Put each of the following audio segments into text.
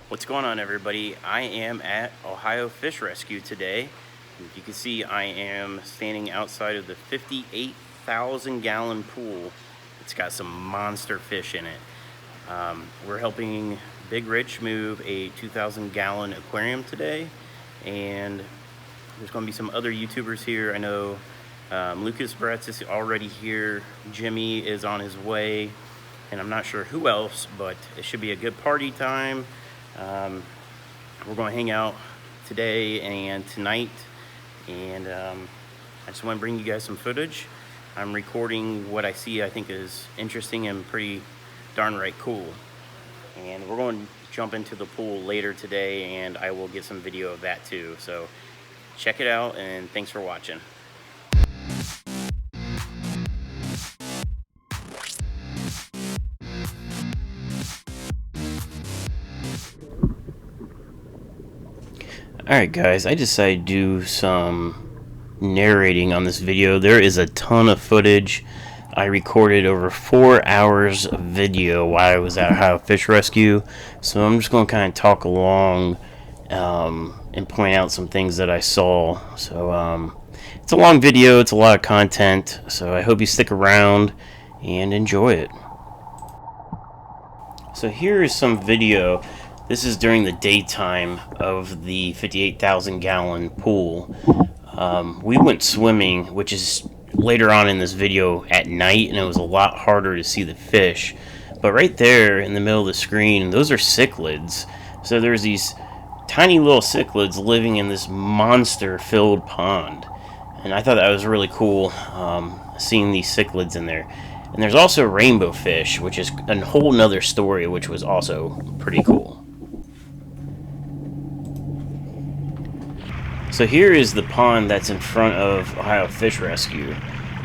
What's going on, everybody? I am at Ohio Fish Rescue today. If you can see, I am standing outside of the 58,000 gallon pool. It's got some monster fish in it. We're helping Big Rich move a 2,000 gallon aquarium today, and there's going to be some other YouTubers here. I know Lucas Bretz is already here. Jimmy is on his way, and I'm not sure who else, but it should be a good party time. We're going to hang out today and tonight, and I just want to bring you guys some footage. I'm recording what I see I think is interesting and pretty darn right cool. And we're going to jump into the pool later today, and I will get some video of that too. So check it out, and thanks for watching. Alright guys, I decided to do some narrating on this video. There is a ton of footage. I recorded over 4 hours of video while I was at Ohio Fish Rescue, so I'm just going to kind of talk along and point out some things that I saw. So it's a long video, it's a lot of content, so I hope you stick around and enjoy it. So here is some video. This is during the daytime of the 58,000 gallon pool. We went swimming, which is later on in this video, at night, and it was a lot harder to see the fish. But right there in the middle of the screen, those are cichlids. So there's these tiny little cichlids living in this monster-filled pond. And I thought that was really cool, seeing these cichlids in there. And there's also rainbow fish, which is a whole nother story, which was also pretty cool. So here is the pond that's in front of Ohio Fish Rescue.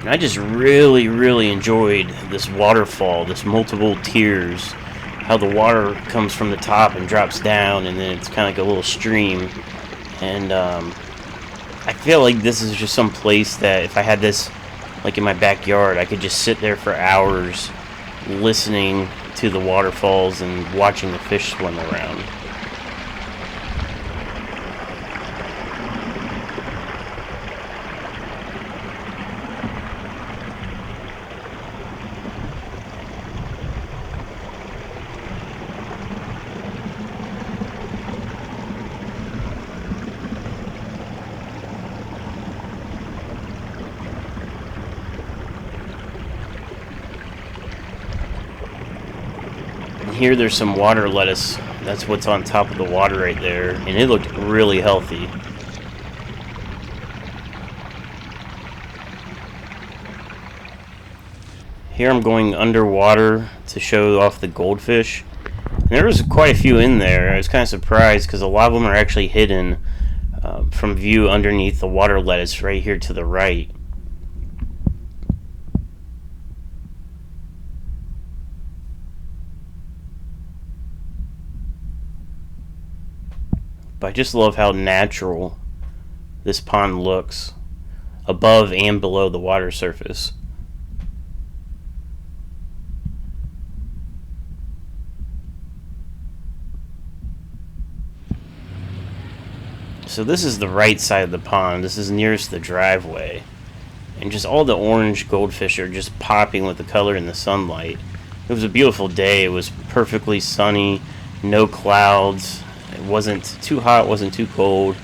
And I just really enjoyed this waterfall, this multiple tiers, how the water comes from the top and drops down, and then it's kind of like a little stream. And I feel like this is just some place that if I had this like in my backyard, I could just sit there for hours listening to the waterfalls and watching the fish swim around. Here there's some water lettuce. That's what's on top of the water right there, and it looked really healthy. Here I'm going underwater to show off the goldfish. And there was quite a few in there. I was kind of surprised because a lot of them are actually hidden from view underneath the water lettuce right here to the right. But I just love how natural this pond looks above and below the water surface. So this is the right side of the pond. This is nearest the driveway. And just all the orange goldfish are just popping with the color in the sunlight. It was a beautiful day. It was perfectly sunny, no clouds. It wasn't too hot, wasn't too cold.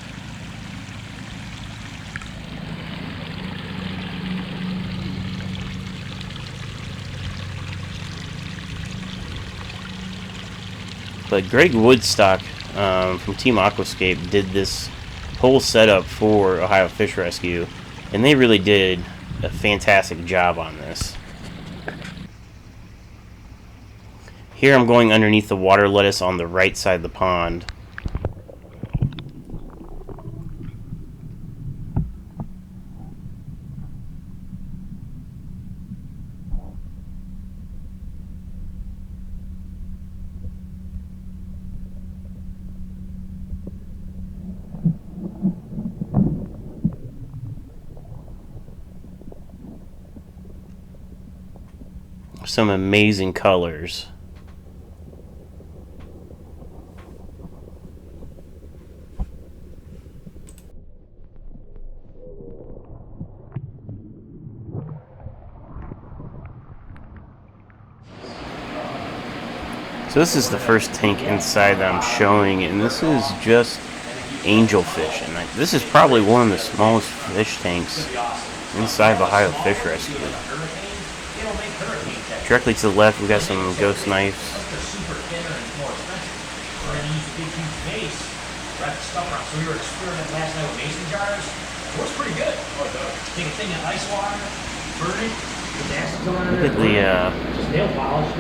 But Greg Woodstock from Team Aquascape did this whole setup for Ohio Fish Rescue, and they really did a fantastic job on this. Here I'm going underneath the water lettuce on the right side of the pond. Some amazing colors. So this is the first tank inside that I'm showing, and this is just angelfish. And this is probably one of the smallest fish tanks inside of Ohio Fish Rescue. Directly to the left, we got some ghost knives. So we were experimenting last night with mason jars. It works pretty good. Take a thing of ice water, burn it, look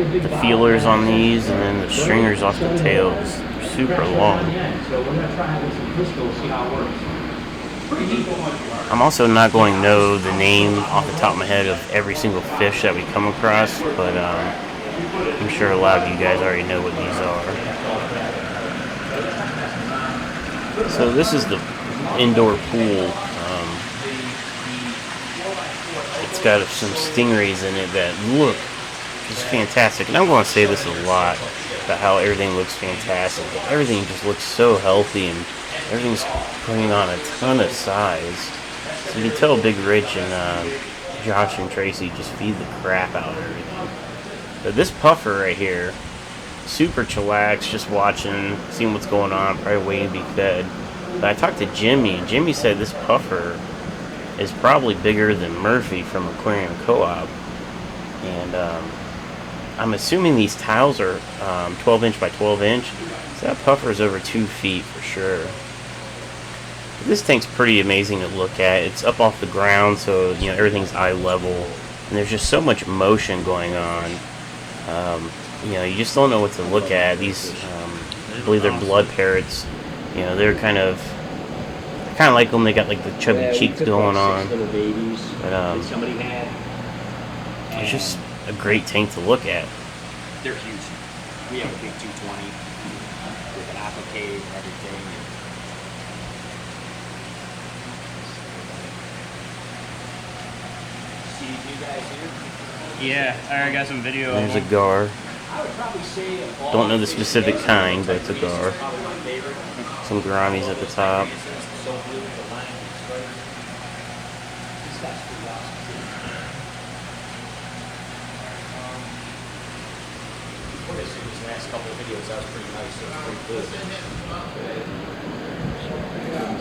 at the feelers on these, and then the stringers off the tails. They're super long. So we're going to try out with some crystals, see how it works. Pretty neat. I'm also not going to know the name off the top of my head of every single fish that we come across, but I'm sure a lot of you guys already know what these are. So this is the indoor pool. It's got some stingrays in it that look just fantastic. And I'm going to say this a lot about how everything looks fantastic. Everything just looks so healthy, and everything's putting on a ton of size. So you can tell Big Rich and Josh and Tracy just feed the crap out of everything. But this puffer right here, super chillax, just watching, seeing what's going on, probably waiting to be fed. But I talked to Jimmy, and Jimmy said this puffer is probably bigger than Murphy from Aquarium Co-op. And I'm assuming these tiles are 12 inch by 12 inch. So that puffer is over 2 feet for sure. This tank's pretty amazing to look at. It's up off the ground, so you know everything's eye level, and there's just so much motion going on. You know, you just don't know what to look at. These, I believe they're blood parrots. You know, they're kind of like them. They got like the chubby cheeks going on. But it's just a great tank to look at. They're huge. We have a big 220 with an aqua cave and everything. See you guys here? Yeah, I got some video. There's a gar. Don't know the specific kind, but it's a gar. Some gouramis at the top. These last couple of videos, that was pretty nice. So it was pretty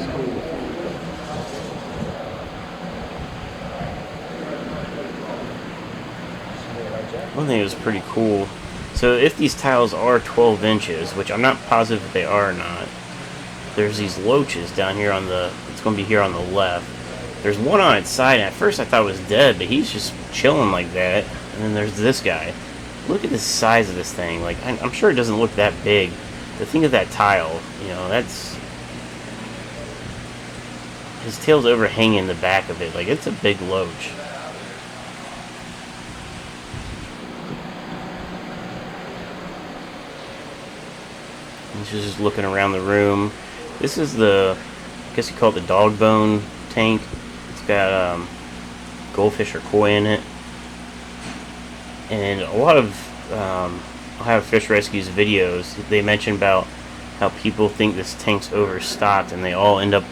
cool. One thing that was pretty cool. So if these tiles are 12 inches, which I'm not positive if they are or not, there's these loaches down here on the, it's going to be here on the left. There's one on its side, and at first I thought it was dead, but he's just chilling like that. And then there's this guy. Look at the size of this thing. Like, I'm sure it doesn't look that big. The thing of that tile, you know, that's... his tail's overhanging the back of it. Like, it's a big loach. He's just looking around the room. This is the, I guess you call it the dog bone tank. It's got goldfish or koi in it. And a lot of Ohio Fish Rescue's videos, they mention about how people think this tank's overstocked, and they all end up,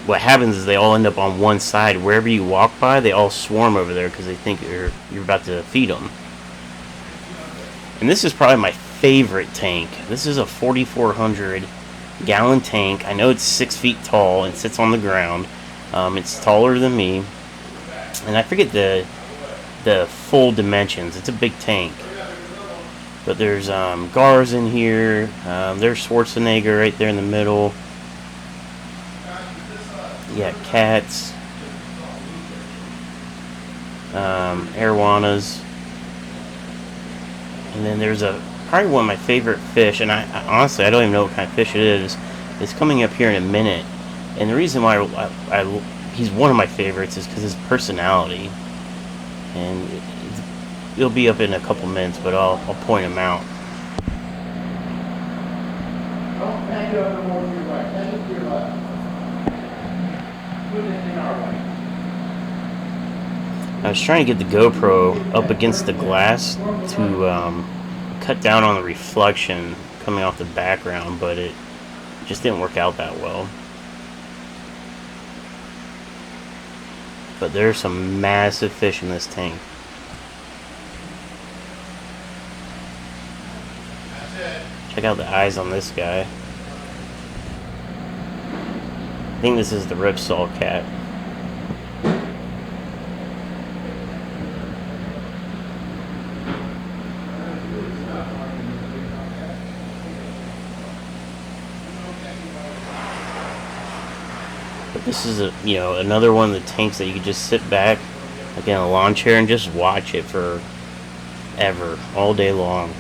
what happens is they all end up on one side. Wherever you walk by, they all swarm over there because they think you're about to feed them. And this is probably my favorite tank. This is a 4,400 gallon tank. I know it's 6 feet tall and sits on the ground. It's taller than me, and I forget the full dimensions. It's a big tank, but there's gars in here. There's Schwarzenegger right there in the middle. You got cats, arowanas, and then there's probably one of my favorite fish, and I honestly I don't even know what kind of fish it is. It's coming up here in a minute, and the reason why he's one of my favorites is because his personality, and it'll be up in a couple minutes, but I'll point him out. I was trying to get the GoPro up against the glass to cut down on the reflection coming off the background, but it just didn't work out that well. But there's some massive fish in this tank. Check out the eyes on this guy. I think this is the Ripsaw cat. But this is another one of the tanks that you could just sit back like in a lawn chair and just watch it for ever, all day long.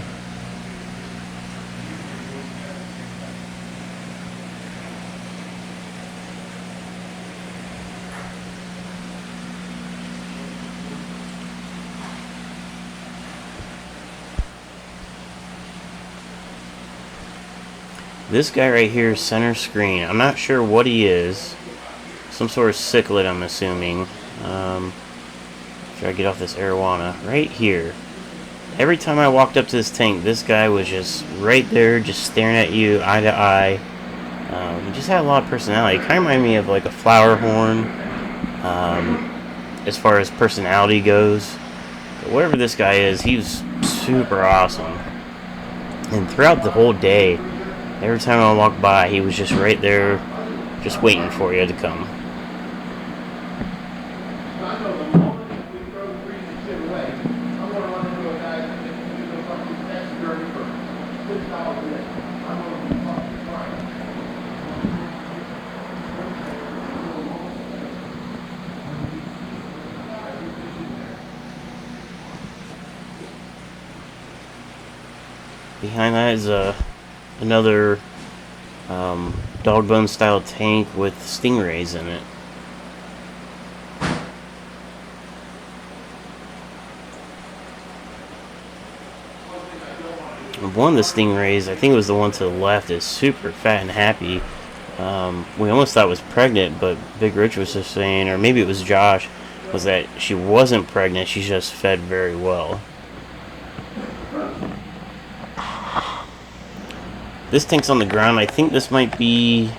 This guy right here, center screen, I'm not sure what he is. Some sort of cichlid, I'm assuming. Try to get off this arowana. Right here. Every time I walked up to this tank, this guy was just right there, just staring at you, eye to eye. He just had a lot of personality. It kind of reminded me of like a flower horn, as far as personality goes. But whatever this guy is, he was super awesome. And throughout the whole day, every time I walked by, he was just right there, just waiting for you to come. Behind that is another dog bone style tank with stingrays in it. One of the stingrays, I think it was the one to the left, is super fat and happy. We almost thought it was pregnant, but Big Rich was just saying, or maybe it was Josh, was that she wasn't pregnant, she just fed very well. This tank's on the ground. I think this might be...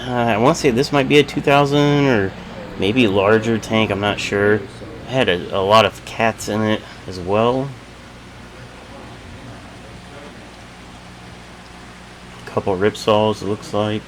I want to say this might be a 2000 or maybe larger tank. I'm not sure. It had a lot of cats in it as well. A couple Ripsaws, it looks like.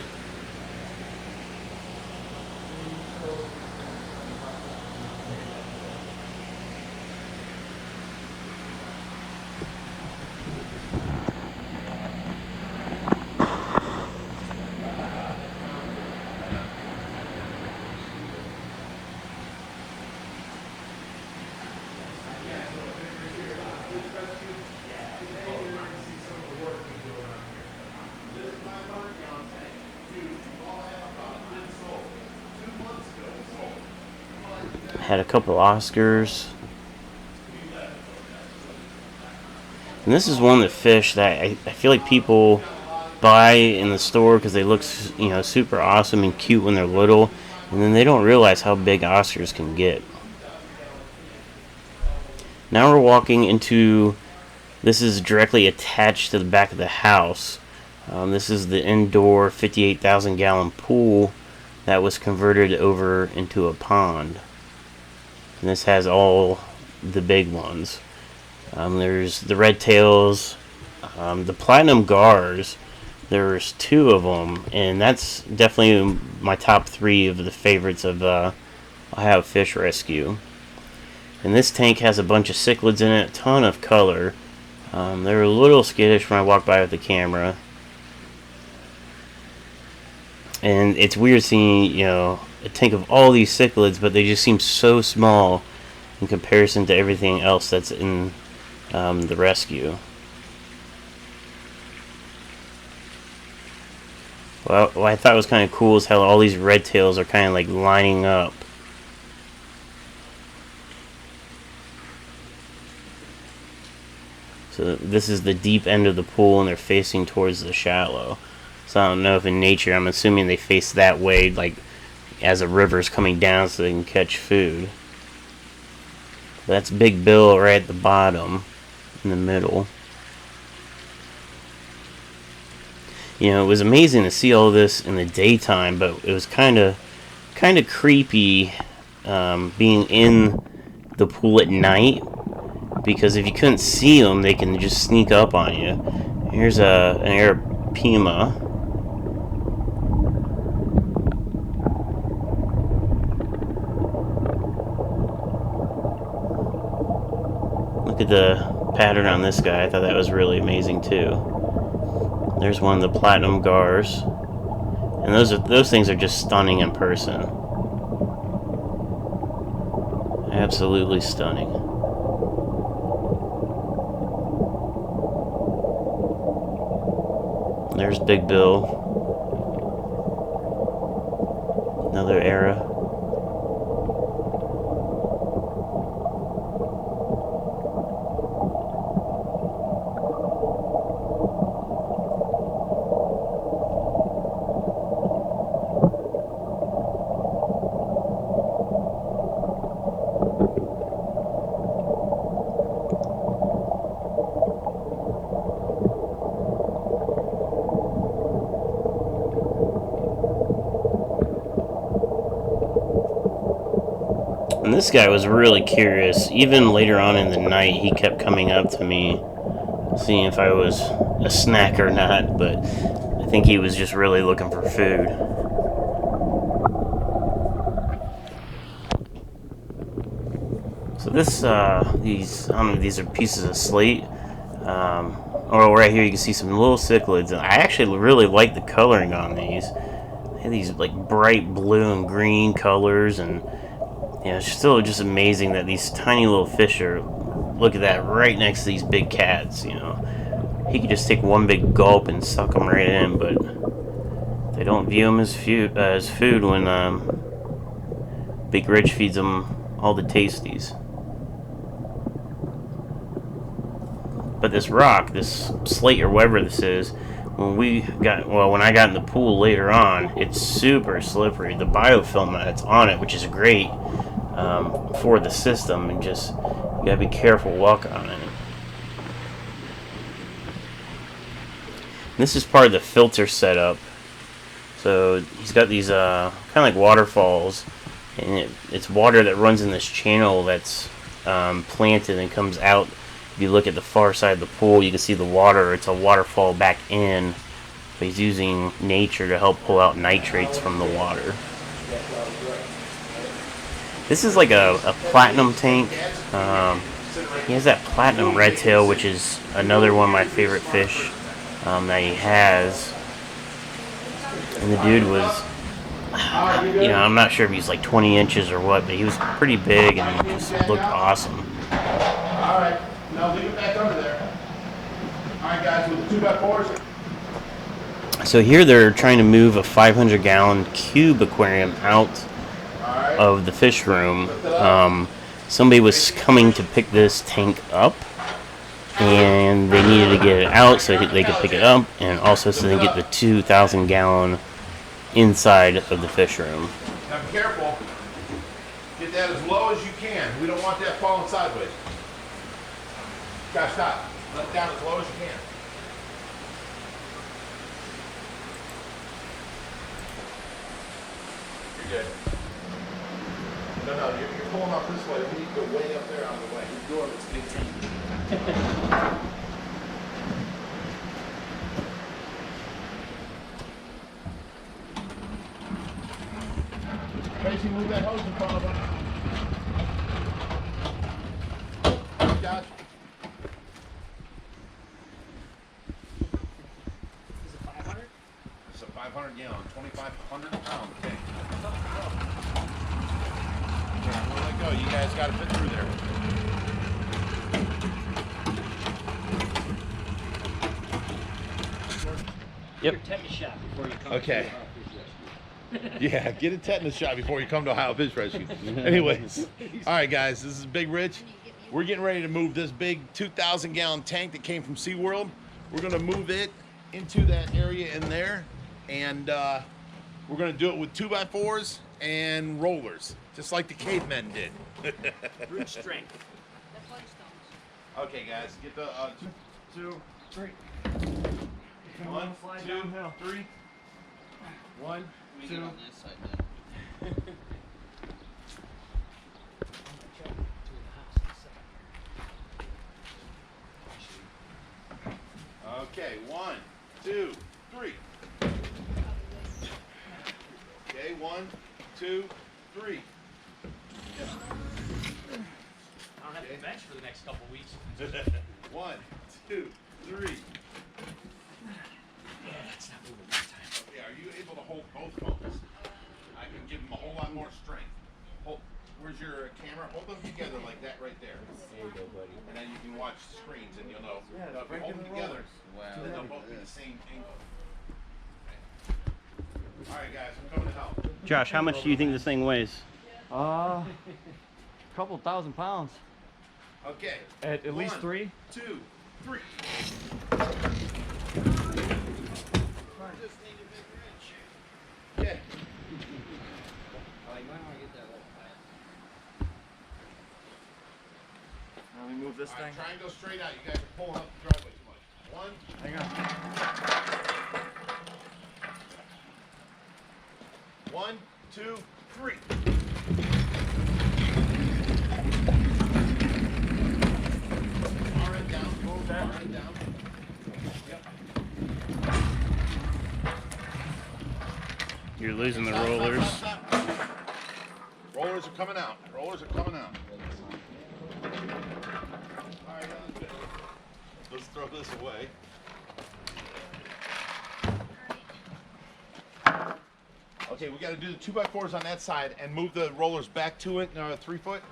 Had a couple Oscars. And this is one of the fish that I feel like people buy in the store because they look, super awesome and cute when they're little, and then they don't realize how big Oscars can get. Now we're walking into, this is directly attached to the back of the house. This is the indoor 58,000 gallon pool that was converted over into a pond. And this has all the big ones. There's the red tails, the platinum gars. There's 2 of them, and that's definitely my top 3 of the favorites of Ohio Fish Rescue. And this tank has a bunch of cichlids in it, a ton of color. They're a little skittish when I walk by with the camera. And it's weird seeing, a tank of all these cichlids, but they just seem so small in comparison to everything else that's in the rescue. Well, what I thought was kind of cool is how all these red tails are kind of like lining up. So this is the deep end of the pool, and they're facing towards the shallow. So I don't know if in nature, I'm assuming they face that way, like as a river's coming down so they can catch food. That's Big Bill right at the bottom, in the middle. It was amazing to see all this in the daytime, but it was kind of creepy being in the pool at night. because if you couldn't see them, they can just sneak up on you. Here's an Arab puma. Look at the pattern on this guy. I thought that was really amazing too. There's one of the platinum gars, and those things are just stunning in person. Absolutely stunning. There's Big Bill. Another era. And this guy was really curious. Even later on in the night, he kept coming up to me, seeing if I was a snack or not, but I think he was just really looking for food. So this, these, I don't know if these are pieces of slate. Or right here you can see some little cichlids, and I actually really like the coloring on these. They have these like bright blue and green colors, and yeah, it's still just amazing that these tiny little fish are, look at that, right next to these big cats, you know. He could just take one big gulp and suck them right in, but they don't view them as food when Big Rich feeds them all the tasties. But this rock, this slate or whatever this is, when I got in the pool later on, it's super slippery. The biofilm that's on it, which is great for the system, and just you gotta be careful walking on it. This is part of the filter setup. So he's got these kind of like waterfalls, and it's water that runs in this channel that's planted and comes out. If you look at the far side of the pool, you can see the water. It's a waterfall back in, but he's using nature to help pull out nitrates from the water. This is like a platinum tank. He has that platinum red tail, which is another one of my favorite fish that he has. And the dude was, you know, I'm not sure if he's like 20 inches or what, but he was pretty big and just looked awesome. All right. Now leave it back under there. All right, guys, with the 2x4s. So here they're trying to move a 500-gallon cube aquarium out of the fish room. Somebody was coming to pick this tank up, and they needed to get it out so they could pick it up, and also so they can get the 2,000-gallon inside of the fish room. Now be careful. Get that as low as you can. We don't want that falling sideways. Guys, stop. Let it down as low as you can. You're good. No, you're pulling up this way. We need to go way up there out of the way. You're doing this big tank. Tracy, move that hose in front of him. Josh. Is it 500? It's a 500-gallon, 2,500-pound tank. Yeah, we'll let go. You guys got to fit through there. Yep. Your tetanus shot before you come Okay. to Yeah, get a tetanus shot before you come to Ohio Fish Rescue. Anyways, all right, guys, this is Big Rich. We're getting ready to move this big 2,000-gallon tank that came from SeaWorld. We're going to move it into that area in there, and we're going to do it with 2x4s and rollers, just like the cavemen did. brute strength. Okay, guys, get the 2, 3. 1, 2, 3. 1, 2. 1, 2, 3. I don't have to bench for the next couple weeks. 1, 2, 3. Yeah, it's not moving this time. Okay, are you able to hold both phones? I can give them a whole lot more strength. Hold, where's your camera? Hold them together like that right there. There you go, buddy. And then you can watch screens and you'll know. Yeah, Now, if you hold them together, Wow. then they'll both be the same angle. Okay. All right, guys, I'm coming to help. Josh, how much do you think this thing weighs? Couple thousand pounds. Okay. At least 3. 2, 3. Okay. Let me move this All right, thing. try and go straight out. You guys are pulling up the driveway too much. 1, Hang on. 1, 2, 3. Far end down. Far end down. You're losing the Stop, stop, rollers. stop, stop. Rollers are coming out. Rollers are coming out. All right, that's good. Let's throw this away. Okay, we got to do the 2x4s on that side and move the rollers back to it, 3 foot.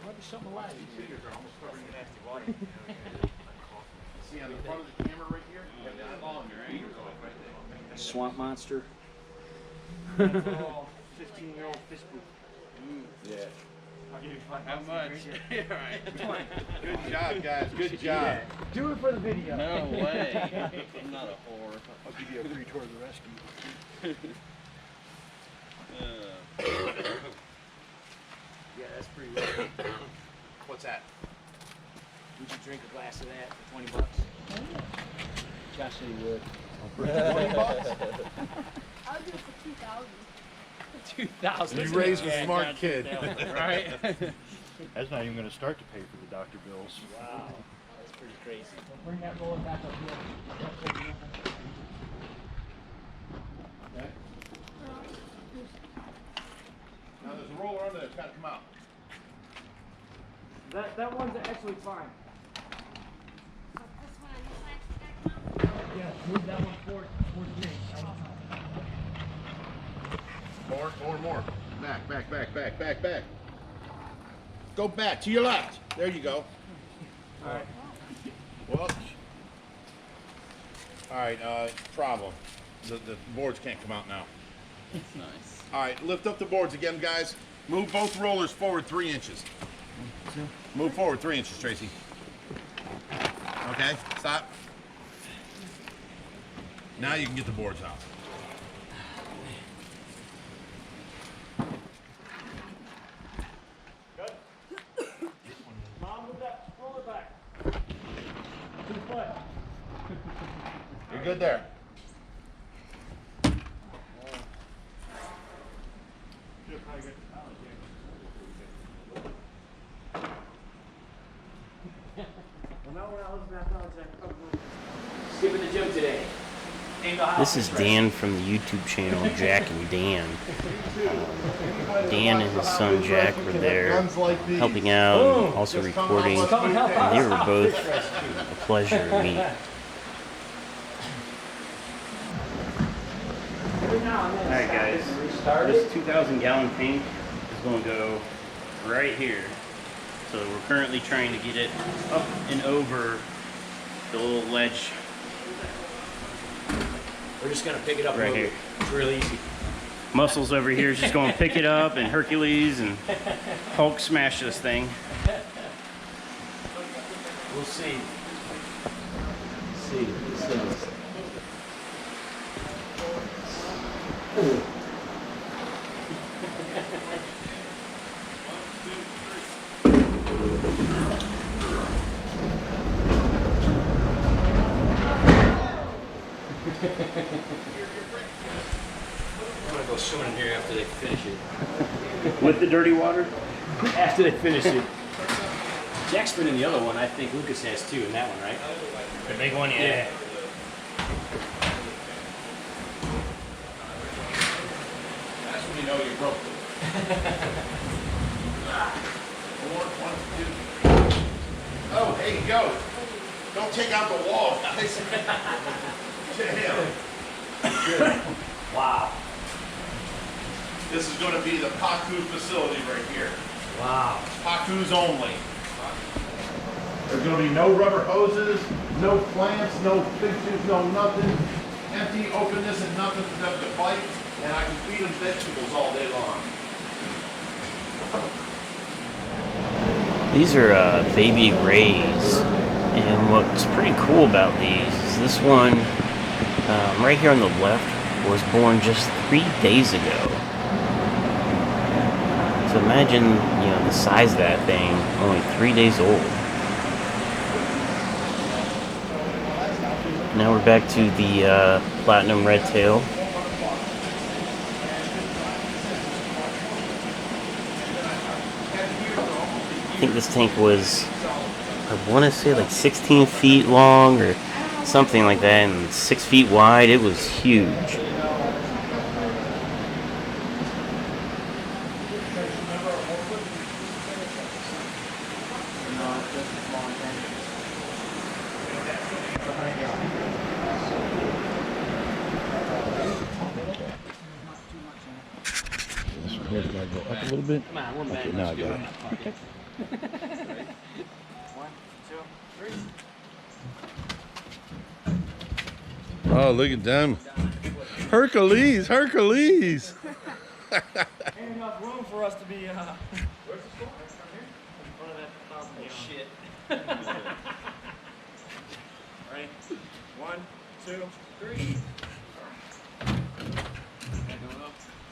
Might be something alive. See on the front of the camera right here? You have that long, your anchor's off right there. Swamp monster. 15-year-old fish poop. Yeah. I'll give you $5. How much? Yeah, right. Good job, guys. Good job. Do it for the video. No way. I'm not a whore. I'll give you a free tour of the rescue. Yeah, that's pretty good. What's that? Would you drink a glass of that for $20? Josh said he would. 20 bucks? I'll do it for 2,000. 2,000. You raised a smart kid. Right? That's not even going to start to pay for the doctor bills. Wow. That's pretty crazy. Bring that roller back up here. Okay. Now there's a roller under there. It's got to come out. That one's actually fine. This one on this side's got to come out? Yeah, move that one towards me. More. Back. Go back to your left. There you go. All right. Well. All right. Problem. The boards can't come out now. That's nice. All right. Lift up the boards again, guys. Move both rollers forward 3 inches. Move forward 3 inches, Tracy. Okay. Stop. Now you can get the boards out. Mom, move that roller back. 2 foot. You're good there. Well, now we're not looking back on skipping the gym today. This is Dan from the YouTube channel Jack and Dan. Dan and his son Jack were there helping out and also recording. And they were both a pleasure to meet. Alright guys, this 2,000 gallon tank is going to go right here. So we're currently trying to get it up and over the little ledge We're just gonna pick it up right and move here. it. It's real easy. Muscles over here is just going to pick it up, and Hercules and Hulk smash this thing. We'll see. I'm gonna go swimming in here after they finish it. With the dirty water? After they finish it. Jack's been in the other one. I think Lucas has too in that one, right? The big one, yeah. broke. One, two. Oh, hey, go. Don't take out the wall, guys. Damn. Good. Wow. This is going to be the Paku facility right here. Wow. Paku's only. There's going to be no rubber hoses, no clamps, no fixtures, no nothing. Empty openness and nothing for them to fight. And I can feed them vegetables all day long. These are baby rays, and what's pretty cool about these is this one right here on the left was born just 3 days ago. So imagine, you know, the size of that thing, only 3 days old. Now we're back to the platinum red tail. I think this tank was, I want to say like 16 feet long or something like that, and 6 feet wide. It was huge. Here's got to go up a little bit. Come on, one Okay, man. now I got it. Okay. 1, 2, 3. Oh, look at them. Hercules, Hercules. Ain't enough room for us to be, where's the store? In front of that 1,000 gallon. Shit. Ready? 1, 2, 3.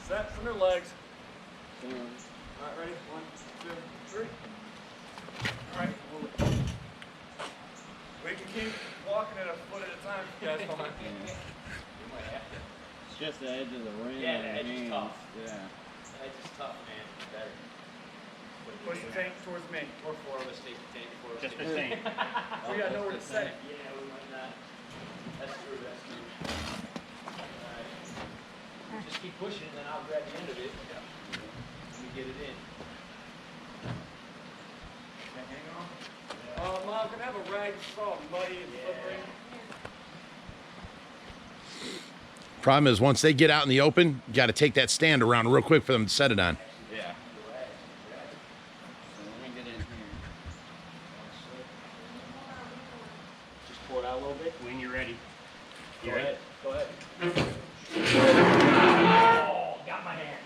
Set from your legs. Alright, ready? 1, 2, 3. Alright, we can keep walking it a foot at a time if you guys don't mind. It's just the edge of the ring. Yeah, the edge is hands. tough. Yeah. It's just tough, man. Better. Push the tank towards me. Or 4 of us take the tank. 4 of us Just take the tank. We gotta know where to set it. Yeah, we might not. That's true, that's true. Alright. Just keep pushing, then I'll grab the end of it. Yeah. Let me get it in. Can I hang on? Mom, can I have a rag? It's all muddy and slippery. Problem is, once they get out in the open, you got to take that stand around real quick for them to set it on. Yeah. So let me get in here. Just pour it out a little bit. When you're ready. Go ahead. Go ahead. Oh, got my hand.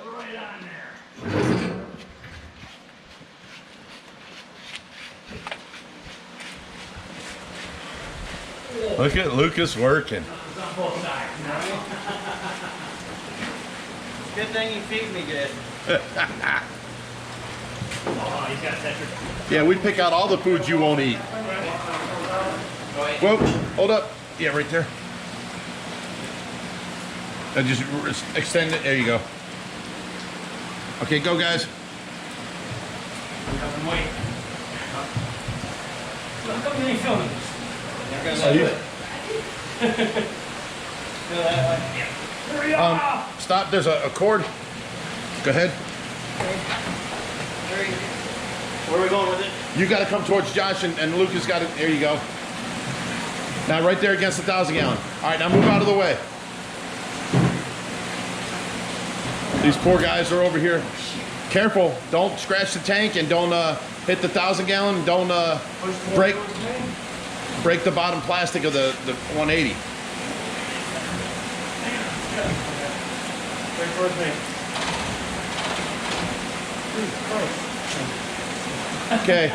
Right on there. Look at Lucas working. It's on both sides. Good thing you feed me good. Oh, he's got Tetra. Yeah, we pick out all the foods you won't eat. Whoa, hold up. Yeah, right there. And just extend it. There you go. Okay, go, guys. Come wait. Look, come here, filming this. Hurry up! Stop. There's a cord. Go ahead. Where are we going with it? You got to come towards Josh, and Lucas got it. There you go. Now, right there against the 1,000 gallon. All right, now move out of the way. These poor guys are over here. Careful. Don't scratch the tank, and don't hit the 1,000 gallon. Don't break the bottom plastic of the 180. Right towards me. Okay.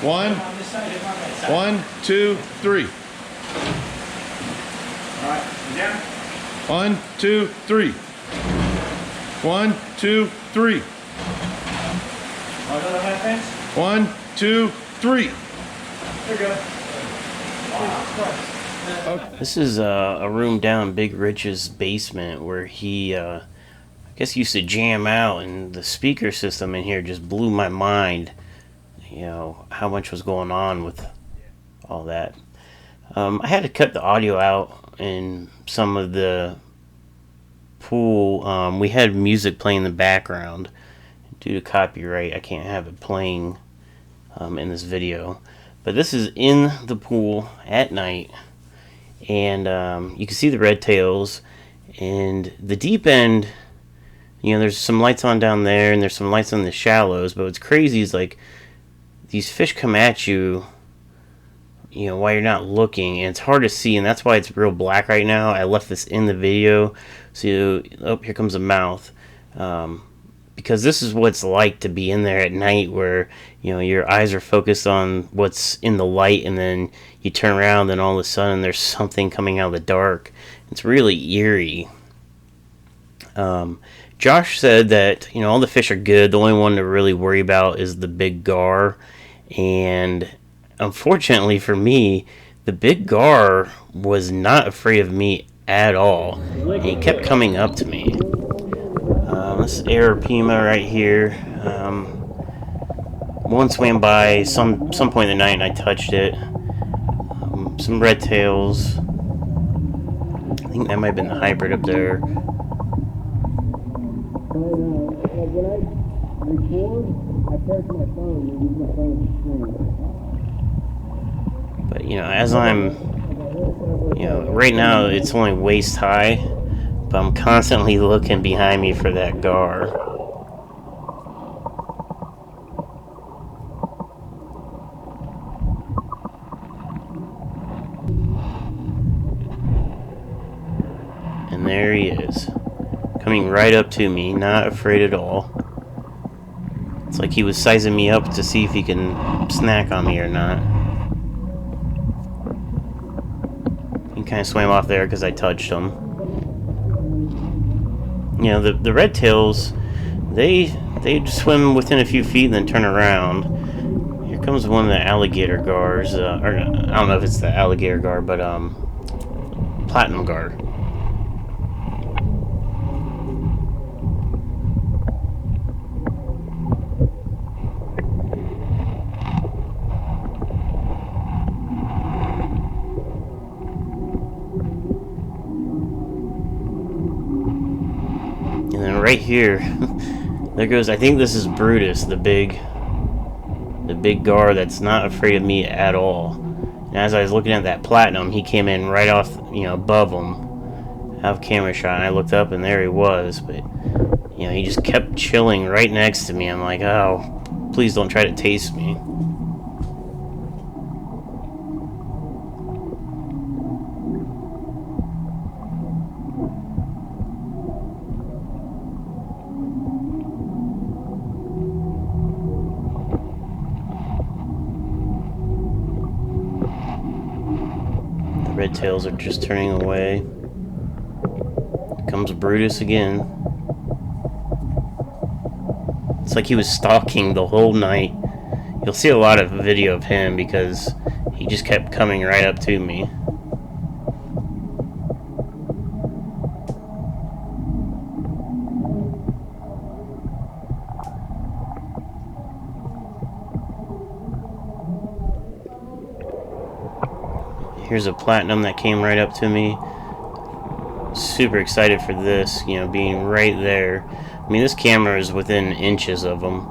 One, On this side, hit on that side. 1, 2, 3. All right, down. 1, 2, 3. 1, 2, 3. Another half inch. 1, 2, 3. There you go. This is a room down Big Rich's basement where he, I guess, used to jam out, and the speaker system in here just blew my mind. You know, how much was going on with all that. I had to cut the audio out in some of the pool, we had music playing in the background. Due to copyright, I can't have it playing in this video. But this is in the pool at night, and you can see the red tails and the deep end. You know, there's some lights on down there, and there's some lights on the shallows. But what's crazy is like these fish come at you, you know, while you're not looking, and it's hard to see, and that's why it's real black right now. I left this in the video, so oh, here comes a mouth. Because this is what it's like to be in there at night, where, you know, your eyes are focused on what's in the light, and then you turn around and all of a sudden there's something coming out of the dark. It's really eerie. Josh said that, you know, all the fish are good. The only one to really worry about is the big gar, and unfortunately for me, the big gar was not afraid of me at all, and he kept coming up to me. This is Arapaima right here. One swam by some point in the night and I touched it. Some red tails. I think that might have been the hybrid up there. But you know, as I'm, you know, right now it's only waist high, but I'm constantly looking behind me for that gar. And there he is, coming right up to me, not afraid at all. It's like he was sizing me up to see if he can snack on me or not. He kind of swam off there because I touched him. You know, the red tails, they swim within a few feet and then turn around. Here comes one of the alligator gars, or I don't know if it's the alligator gar, but platinum gar. And then right here, there goes, I think this is Brutus, the big gar that's not afraid of me at all. And as I was looking at that platinum, he came in right off, you know, above him, out of camera shot, and I looked up and there he was. But, you know, he just kept chilling right next to me. I'm like, oh, please don't try to taste me. Red tails are just turning away. Comes Brutus again. It's like he was stalking the whole night. You'll see a lot of video of him because he just kept coming right up to me. Here's a platinum that came right up to me. Super excited for this, you know, being right there. I mean, this camera is within inches of them.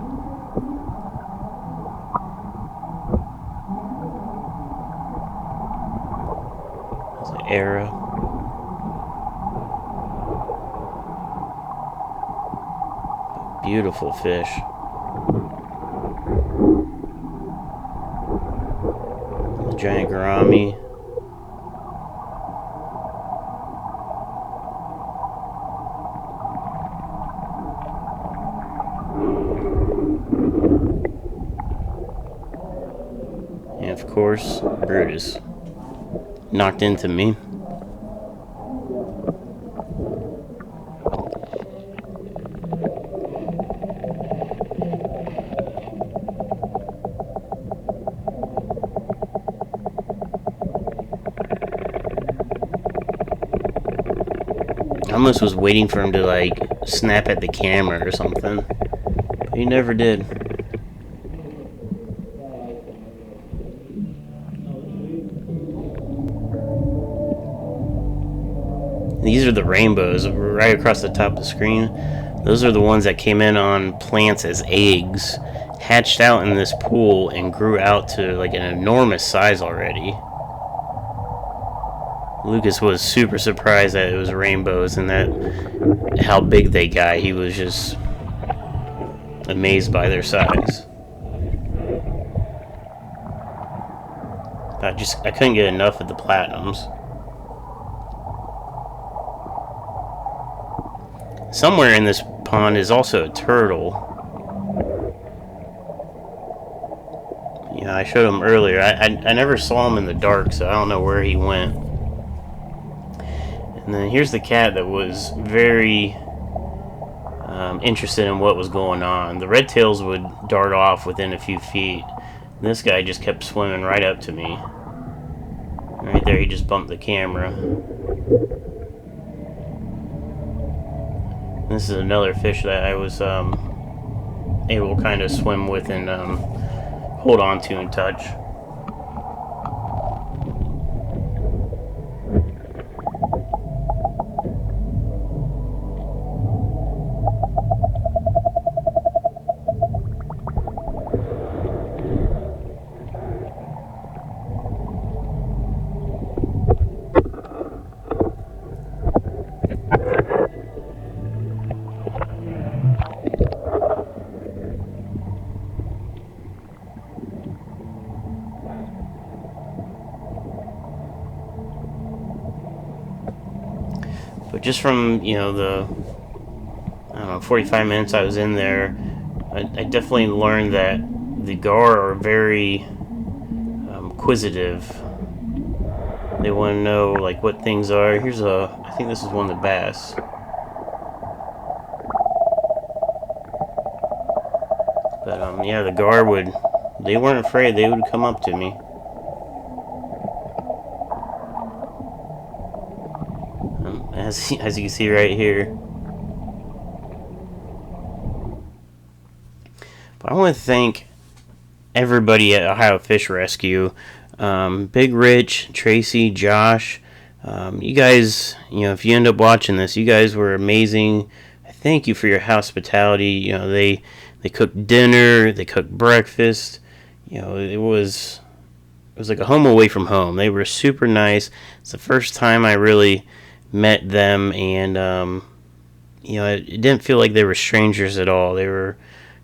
There's an Era. Beautiful fish. The giant gourami. And of course, Brutus knocked into me. I almost was waiting for him to like snap at the camera or something, but he never did. These are the rainbows right across the top of the screen. Those are the ones that came in on plants as eggs, hatched out in this pool, and grew out to like an enormous size already. Lucas was super surprised that it was rainbows and that how big they got. He was just amazed by their size. I couldn't get enough of the platinums. Somewhere in this pond is also a turtle. Yeah, I showed him earlier. I never saw him in the dark, so I don't know where he went. And then here's the cat that was very interested in what was going on. The red tails would dart off within a few feet. This guy just kept swimming right up to me. Right there, he just bumped the camera. This is another fish that I was able to kind of swim with and hold on to and touch. But just from, the, I don't know, 45 minutes I was in there, I definitely learned that the gar are very inquisitive. They want to know, like, what things are. I think this is one of the bass. But, yeah, the gar they weren't afraid. They would come up to me. As you can see right here. But I want to thank everybody at Ohio Fish Rescue. Big Rich, Tracy, Josh. You guys, if you end up watching this, you guys were amazing. I thank you for your hospitality. They cooked dinner, they cooked breakfast. It was like a home away from home. They were super nice. It's the first time I really met them, and it didn't feel like they were strangers at all. They were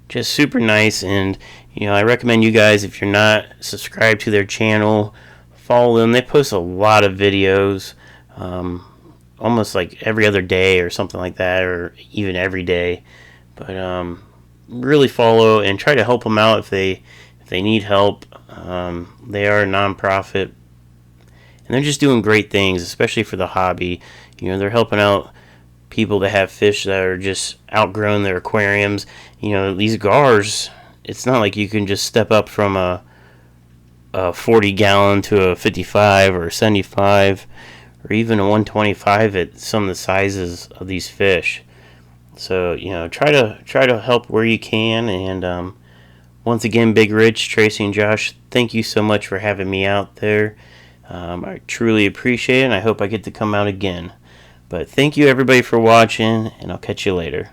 just super nice, and I recommend you guys, if you're not subscribed to their channel, follow them. They post a lot of videos, almost like every other day or something like that, or even every day. But really follow and try to help them out if they need help. They are a nonprofit. And they're just doing great things, especially for the hobby. They're helping out people that have fish that are just outgrown their aquariums. These gars, it's not like you can just step up from a 40-gallon to a 55 or a 75 or even a 125 at some of the sizes of these fish. So, try to help where you can. And once again, Big Rich, Tracy, and Josh, thank you so much for having me out there. I truly appreciate it, and I hope I get to come out again. But thank you, everybody, for watching, and I'll catch you later.